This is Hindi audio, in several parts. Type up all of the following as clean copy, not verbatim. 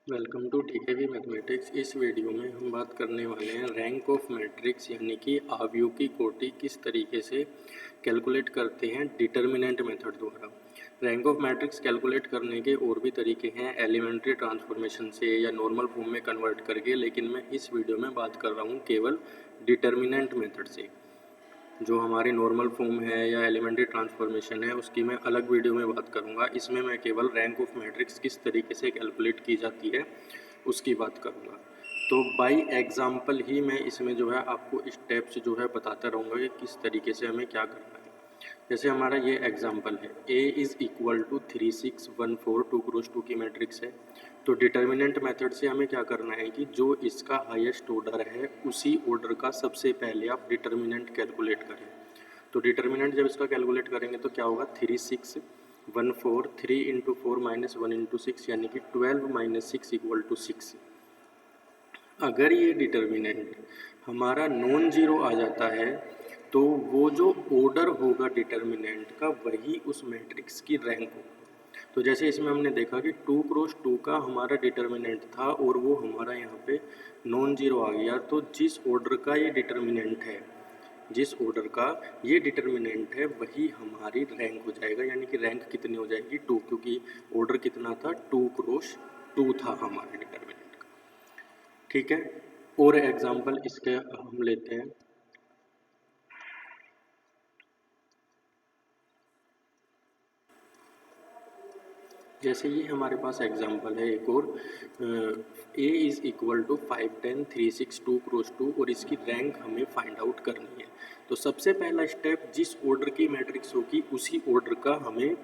Welcome to DKV mathematics. इस वीडियो में हम बात करने वाले हैं रैंक ऑफ मैट्रिक्स यानी कि आव्यूह की कोटि किस तरीके से कैलकुलेट करते हैं डिटर्मिनेंट मेथड द्वारा। रैंक ऑफ मैट्रिक्स कैलकुलेट करने के और भी तरीके हैं, एलिमेंट्री ट्रांसफॉर्मेशन से या नॉर्मल फॉर्म में कन्वर्ट करके, लेकिन मैं इस वीडियो में बात कर रहा हूँ केवल डिटर्मिनेंट मेथड से। जो हमारी नॉर्मल फॉर्म है या एलिमेंट्री ट्रांसफॉर्मेशन है उसकी मैं अलग वीडियो में बात करूंगा। इसमें मैं केवल रैंक ऑफ मैट्रिक्स किस तरीके से कैलकुलेट की जाती है उसकी बात करूंगा। तो बाय एग्जांपल ही मैं इसमें जो है आपको स्टेप्स जो है बताता रहूँगा कि किस तरीके से हमें क्या करना है। जैसे हमारा ये एग्जांपल है, A is equal to 3 6 1 4 2 cross 2 की मैट्रिक्स है। तो डिटर्मिनेंट मेथड से हमें क्या करना है कि जो इसका हाईएस्ट ऑर्डर है उसी ऑर्डर का सबसे पहले आप डिटर्मिनेंट कैलकुलेट करें। तो डिटर्मिनेंट जब इसका कैलकुलेट करेंगे तो क्या होगा, 3 6 1 4 3 इंटू 4 माइनस 1 इंटू 6 यानी कि 12 माइनस 6 इक्वल टू 6। अगर ये डिटर्मिनेंट हमारा नॉन जीरो आ जाता है तो वो जो ऑर्डर होगा डिटर्मिनेंट का वही उस मैट्रिक्स की रैंक होगा। तो जैसे इसमें हमने देखा कि 2 क्रॉस 2 का हमारा डिटर्मिनेंट था और वो हमारा यहाँ पे नॉन जीरो आ गया। तो जिस ऑर्डर का ये डिटर्मिनेंट है, जिस ऑर्डर का ये डिटर्मिनेंट है वही हमारी रैंक हो जाएगा। यानी कि रैंक कितनी हो जाएगी, 2, क्योंकि ऑर्डर कितना था, 2 क्रॉस 2 था हमारे डिटर्मिनेंट का। ठीक है, और एग्जांपल इसके हम लेते हैं। जैसे ये हमारे पास एग्जांपल है एक और, A is equal to 5 10 3 6 2 cross 2 और इसकी रैंक हमें फाइंड आउट करनी है। तो सबसे पहला स्टेप, जिस ऑर्डर की मैट्रिक्स होगी उसी ऑर्डर का हमें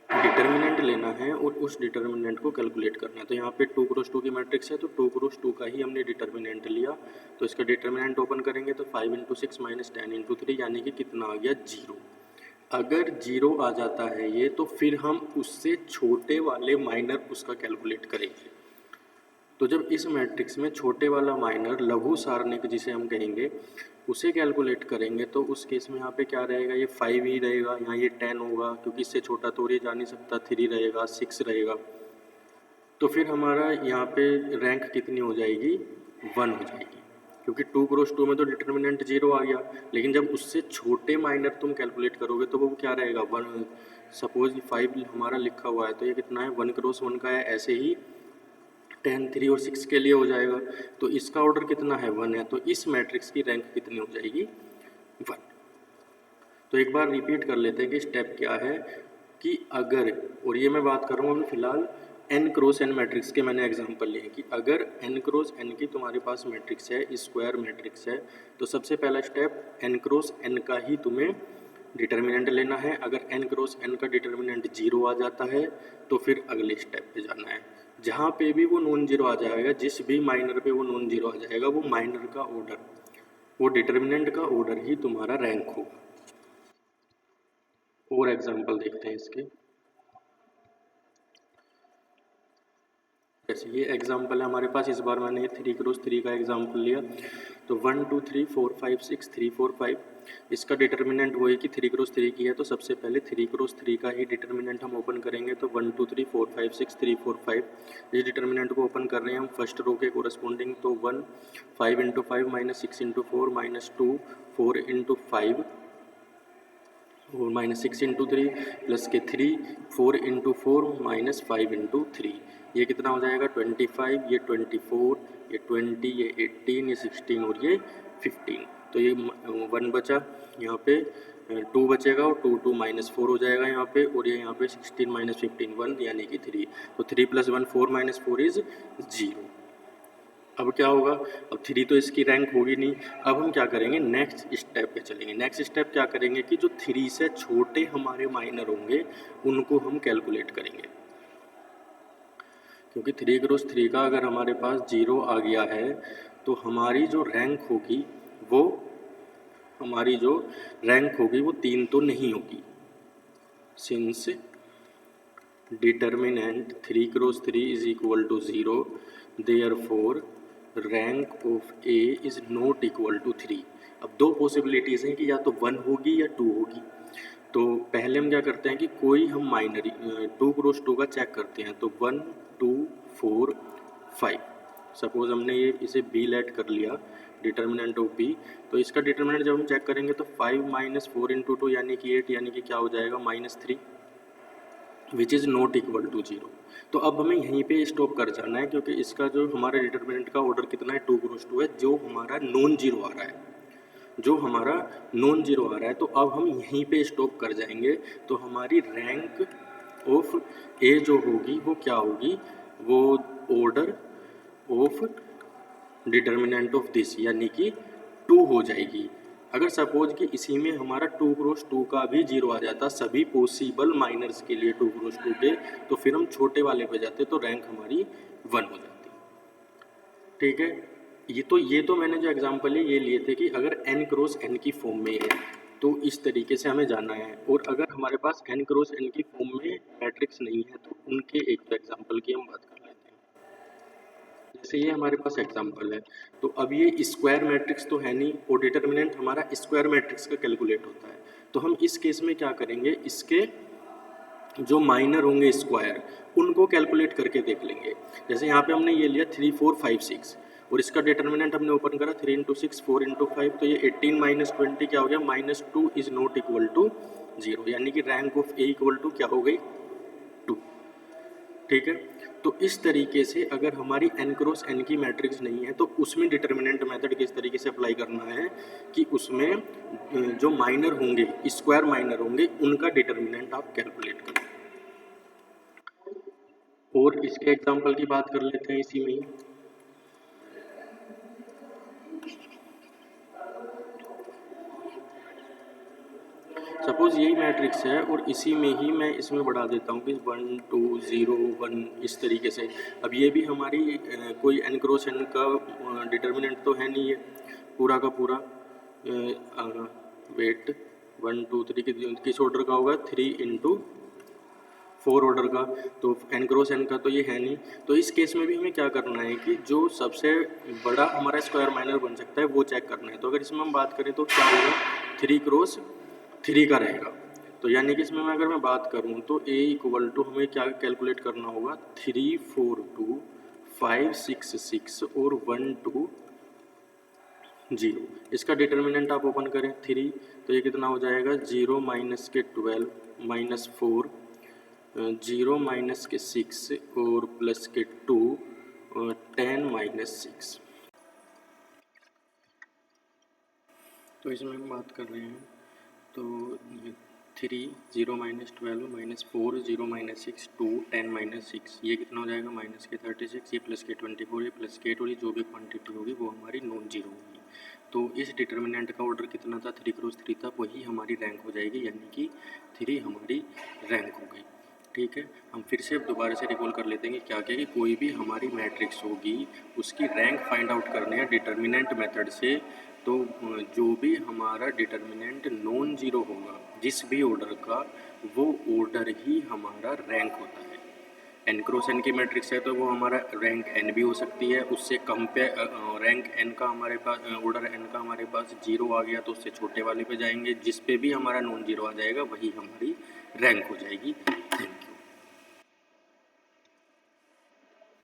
डिटर्मिनेंट लेना है और उस डिटर्मिनेंट को कैलकुलेट करना है। तो यहाँ पे 2 क्रॉस 2 की मैट्रिक्स है तो 2 क्रॉस 2 का ही हमने डिटर्मिनेंट लिया। तो इसका डिटर्मिनेंट ओपन करेंगे तो 5 इंटू 6 माइनस 10 इंटू 3 यानी कि कितना आ गया, 0। अगर 0 आ जाता है ये तो फिर हम उससे छोटे वाले माइनर उसका कैलकुलेट करेंगे। तो जब इस मैट्रिक्स में छोटे वाला माइनर लघु सारणिक जिसे हम कहेंगे उसे कैलकुलेट करेंगे तो उस केस में यहाँ पे क्या रहेगा, ये 5 ही रहेगा, यहाँ ये 10 होगा क्योंकि इससे छोटा तो ये जा नहीं सकता, 3 रहेगा, 6 रहेगा। तो फिर हमारा यहाँ पे रैंक कितनी हो जाएगी, 1 हो जाएगी, क्योंकि 2 क्रॉस 2 में तो डिटर्मिनेंट 0 आ गया। लेकिन जब उससे छोटे माइनर तुम कैलकुलेट करोगे तो वो क्या रहेगा, 1। सपोज 5 हमारा लिखा हुआ है तो ये कितना है, 1 क्रॉस 1 का है। ऐसे ही 10 3 और 6 के लिए हो जाएगा। तो इसका ऑर्डर कितना है, 1 है। तो इस मैट्रिक्स की रैंक कितनी हो जाएगी, 1। तो एक बार रिपीट कर लेते हैं कि स्टेप क्या है कि अगर, और ये मैं बात कर रहा हूँ अभी फिलहाल n क्रॉस n मैट्रिक्स के मैंने एग्जांपल लिए कि अगर n क्रॉस n की तुम्हारे पास मैट्रिक्स है, स्क्वायर मैट्रिक्स है, तो सबसे पहला स्टेप n क्रॉस n का ही तुम्हें डिटर्मिनेंट लेना है। अगर n क्रॉस n का डिटर्मिनेंट 0 आ जाता है तो फिर अगले स्टेप पे जाना है। जहाँ पे भी वो नॉन जीरो आ जाएगा, जिस भी माइनर पे वो नॉन जीरो आ जाएगा, वो माइनर का ऑर्डर, वो डिटर्मिनेंट का ऑर्डर ही तुम्हारा रैंक होगा। और एग्जांपल देखते हैं इसके। जैसे ये एग्जांपल है हमारे पास, इस बार मैंने 3 क्रॉस 3 का एग्जांपल लिया। तो 1 2 3 4 5 6 3 4 5, इसका डिटर्मिनेंट वो है कि 3 क्रॉस 3 की है तो सबसे पहले 3 क्रॉस 3 का ही डिटर्मिनेंट हम ओपन करेंगे। तो 1 2 3 4 5 6 3 4 5, इस डिटर्मिनेंट को ओपन कर रहे हैं हम फर्स्ट रो के कोरस्पॉन्डिंग। तो 1 5 into 5 minus 6 into 4 minus 2 4 into 5 और माइनस 6 इंटू 3 प्लस के 3 4 इंटू 4 माइनस 5 इंटू 3, ये कितना हो जाएगा, 25, ये 24, ये 20, ये 18, ये 16 और ये 15। तो ये 1 बचा यहाँ पे, 2 बचेगा और 2 2 माइनस 4 हो जाएगा यहाँ पे, और ये यहाँ पे 16 माइनस 15 1 यानी कि 3। तो 3 प्लस 1 4 माइनस 4 इज 0। अब क्या होगा, अब 3 तो इसकी रैंक होगी नहीं। अब हम क्या करेंगे, नेक्स्ट स्टेप पे चलेंगे। नेक्स्ट स्टेप क्या करेंगे कि जो 3 से छोटे हमारे माइनर होंगे उनको हम कैलकुलेट करेंगे। क्योंकि 3 क्रॉस 3 का अगर हमारे पास 0 आ गया है तो हमारी जो रैंक होगी वो, हमारी जो रैंक होगी वो 3 तो नहीं होगी। Since determinant 3 cross 3 is equal to 0, therefore rank of A is not equal to 3। अब दो पॉसिबिलिटीज़ हैं कि या तो 1 होगी या 2 होगी। तो पहले हम क्या करते हैं कि कोई हम माइनरी 2 क्रॉस 2 का चेक करते हैं। तो 1 2 4 5, सपोज हमने ये इसे बी लेट कर लिया, डिटर्मिनेंट ऑफ बी। तो इसका डिटर्मिनेंट जब हम चेक करेंगे तो 5 माइनस 4 इंटू 2 यानी कि 8, यानी कि क्या हो जाएगा -3, which is not equal to 0। तो अब हमें यहीं पे स्टॉप कर जाना है, क्योंकि इसका जो हमारे डिटर्मिनेंट का ऑर्डर कितना है, 2 क्रॉस 2 है, जो हमारा नॉन जीरो आ रहा है, जो हमारा नॉन जीरो आ रहा है। तो अब हम यहीं पे स्टॉप कर जाएंगे। तो हमारी रैंक ऑफ ए जो होगी वो क्या होगी, वो order of determinant of this यानी कि 2 हो जाएगी। अगर सपोज कि इसी में हमारा 2 क्रॉस 2 का भी 0 आ जाता सभी पॉसिबल माइनर्स के लिए 2 क्रॉस 2 के, तो फिर हम छोटे वाले पे जाते तो रैंक हमारी 1 हो जाती। ठीक है, ये तो मैंने जो एग्जांपल है ये लिए थे कि अगर n क्रॉस n की फॉर्म में है तो इस तरीके से हमें जाना है, और अगर हमारे पास n क्रॉस n की फॉर्म में मैट्रिक्स नहीं है तो उनके एक तो एग्जांपल की हम बात कर लेते हैं। जैसे ये हमारे पास एग्जांपल है, तो अब ये स्क्वायर मैट्रिक्स तो है नहीं, और डिटर्मिनेंट हमारा स्क्वायर मैट्रिक्स का कैलकुलेट होता है। तो हम इस केस में क्या करेंगे, इसके जो माइनर होंगे स्क्वायर उनको कैलकुलेट करके देख लेंगे। जैसे यहाँ पे हमने ये लिया 3 4 5 6, और इसका डिटर्मिनेंट हमने ओपन करा 3 इंटू 6 4 इंटू 5, तो ये 18 माइनस 20 क्या हो गया, -2 इज नॉट इक्वल टू 0, यानी कि rank of A equal to क्या हो गई, 2। ठीक है, तो इस तरीके से अगर हमारी n क्रॉस n की मैट्रिक्स नहीं है तो उसमें डिटर्मिनेंट मेथड किस तरीके से अप्लाई करना है कि उसमें जो माइनर होंगे, स्क्वायर माइनर होंगे, उनका डिटर्मिनेंट आप कैलकुलेट करें। और इसके एग्जांपल की बात कर लेते हैं इसी में ही। सपोज यही मैट्रिक्स है और इसी में ही मैं इसमें बढ़ा देता हूँ कि 1 2 0 1 इस तरीके से। अब ये भी हमारी कोई n क्रॉस n का डिटर्मिनेंट तो है नहीं है पूरा का पूरा। वेट 1 2 3 किस ऑर्डर का होगा, 3 इंटू 4 ऑर्डर का, तो n क्रॉस n का तो ये है नहीं। तो इस केस में भी हमें क्या करना है कि जो सबसे बड़ा हमारा स्क्वायर माइनर बन सकता है वो चेक करना है। तो अगर इसमें हम बात करें तो क्या होगा, 3 क्रॉस 3 का रहेगा। तो यानी कि इसमें अगर मैं बात करूं तो a इक्वल टू हमें क्या कैलकुलेट करना होगा, 3 4 2 5 6 6 और 1 2 0। इसका डिटर्मिनेंट आप ओपन करें 3, तो ये कितना हो जाएगा, 0 माइनस के 12 माइनस 4, 0 माइनस के 6 और प्लस के 2, 10 माइनस 6। तो इसमें हम बात कर रहे हैं तो 3 0 माइनस 12 माइनस 4 0 माइनस 6 2 10 माइनस 6, ये कितना हो जाएगा, माइनस के 36, ये प्लस के 24, ये प्लस के 8, और ये जो भी क्वांटिटी होगी वो हमारी नॉन जीरो होगी। तो इस डिटर्मिनेंट का ऑर्डर कितना था, 3 क्रॉस 3 था, वही हमारी रैंक हो जाएगी, यानी कि 3 हमारी रैंक हो गई। ठीक है, हम फिर से दोबारा से रिकॉल कर लेते हैं कि क्या क्या कि कोई भी हमारी मैट्रिक्स होगी उसकी रैंक फाइंड आउट करने हैं डिटर्मिनेंट मेथड से। तो जो भी हमारा डिटर्मिनेंट नॉन जीरो होगा जिस भी ऑर्डर का, वो ऑर्डर ही हमारा रैंक होता है। n क्रॉस n की मैट्रिक्स है तो वो हमारा रैंक n भी हो सकती है, उससे कम पे रैंक n का हमारे पास ऑर्डर n का हमारे पास 0 आ गया तो उससे छोटे वाले पे जाएंगे, जिस पे भी हमारा नॉन जीरो आ जाएगा वही हमारी रैंक हो जाएगी।